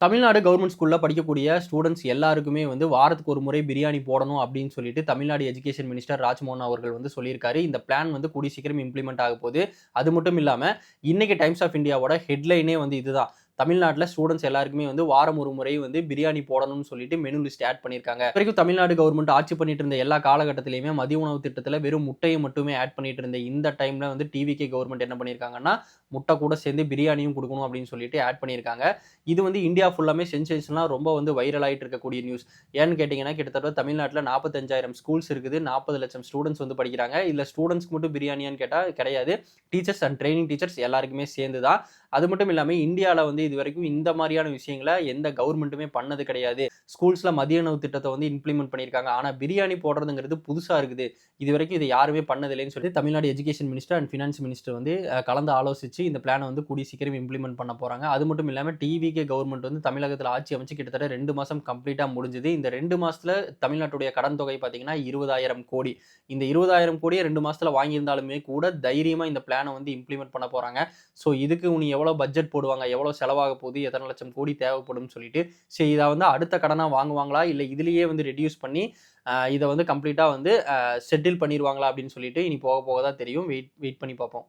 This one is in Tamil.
தமிழ்நாடு கவர்மெண்ட் ஸ்கூல்ல படிக்கக்கூடிய ஸ்டூடண்ட்ஸ் எல்லாருக்குமே வந்து வாரத்துக்கு ஒரு முறை பிரியாணி போடணும் அப்படின்னு சொல்லிட்டு தமிழ்நாடு எஜுகேஷன் மினிஸ்டர் ராஜ்மோகன் அவர்கள் வந்து சொல்லியிருக்காரு. இந்த பிளான் வந்து கூடிய சீக்கிரம் இம்ப்ளிமெண்ட் ஆக போகுது. அது மட்டும் இல்லாம இன்னைக்கு டைம்ஸ் ஆஃப் இந்தியாவோட ஹெட்லைனே வந்து இதுதான். தமிழ்நாட்டில் ஸ்டூடெண்ட்ஸ் எல்லாருக்குமே வந்து வாரம் ஒரு முறை வந்து பிரியாணி போடணும்னு சொல்லிட்டு மெனு லிஸ்ட் ஆட் பண்ணியிருக்காங்க. வரைக்கும் தமிழ்நாடு கவர்மெண்ட் ஆட்சி பண்ணிட்டு இருந்த எல்லா காலகட்டத்திலையுமே மதிய உணவு திட்டத்தில் வெறும் முட்டையை மட்டுமே ஆட் பண்ணிட்டு இருந்த இந்த டைம்ல வந்து டிவிகே கவர்மெண்ட் என்ன பண்ணியிருக்காங்கன்னா முட்டை கூட சேர்ந்து பிரியாணியும் கொடுக்கணும் அப்படின்னு சொல்லிட்டு ஆட் பண்ணியிருக்காங்க. இது வந்து இந்தியா ஃபுல்லாமே சென்சேஷனாக ரொம்ப வந்து வைரல் ஆகிட்டு இருக்கக்கூடிய நியூஸ். ஏன்னு கேட்டிங்கன்னா கிட்டத்தட்ட தமிழ்நாட்டில் 45,000 ஸ்கூல்ஸ் இருக்குது, 40 லட்சம் ஸ்டூடெண்ட்ஸ் வந்து படிக்கிறாங்க. இதில் ஸ்டூடெண்ட்ஸ்க்கு மட்டும் பிரியாணியான்னு கேட்டால் கிடையாது. டீச்சர்ஸ் அண்ட் ட்ரைனிங் டீச்சர்ஸ் எல்லாருக்குமே சேர்ந்து தான். அது மட்டும் இல்லாமல் இந்தியாவில் வந்து இது வரைக்கும் இந்த மாதிரியான விஷயங்களை எந்த கவர்மெண்ட்டுமே பண்ணது கிடையாது. ஸ்கூல்ஸில் மதிய உணவு திட்டத்தை வந்து இம்ப்ளிமெண்ட் பண்ணியிருக்காங்க. ஆனால் பிரியாணி போடுறதுங்கிறது புதுசாக இருக்குது. இது வரைக்கும் இதை யாருமே பண்ணதில்லைன்னு சொல்லி Tamil Nadu education minister and finance minister வந்து கலந்து ஆலோசித்து இந்த பிளானை வந்து கூடிய சீக்கிரம் இம்ப்ளிமெண்ட் பண்ண போகிறாங்க. அது மட்டும் இல்லாமல் டிவிகே கவர்மெண்ட் வந்து தமிழகத்தில் ஆட்சி அமைச்சு கிட்டத்தட்ட 2 மாதம் கம்ப்ளீட்டாக முடிஞ்சுது. இந்த 2 மாதத்தில் தமிழ்நாட்டுடைய கடன் தொகை பார்த்தீங்கன்னா 20,000 கோடி. இந்த 20,000 கோடியை 2 மாதத்தில் வாங்கியிருந்தாலுமே கூட தைரியமாக இந்த பிளானை வந்து இம்ப்ளிமெண்ட் பண்ண போகிறாங்க. ஸோ இதுக்கு உனி எவ்வளோ பட்ஜெட் போடுவாங்க, எவ்வளோ செலவாக போகுது, எத்தனை லட்சம் கோடி தேவைப்படும் சொல்லிட்டு சரி இதை வந்து அடுத்த கடனாக வாங்குவாங்களா இல்லை இதுலேயே வந்து ரெடியூஸ் பண்ணி இதை வந்து கம்ப்ளீட்டாக வந்து செட்டில் பண்ணிடுவாங்களா அப்படின்னு சொல்லிட்டு இனி போக போக தான் தெரியும். வெயிட் பண்ணி பார்ப்போம்.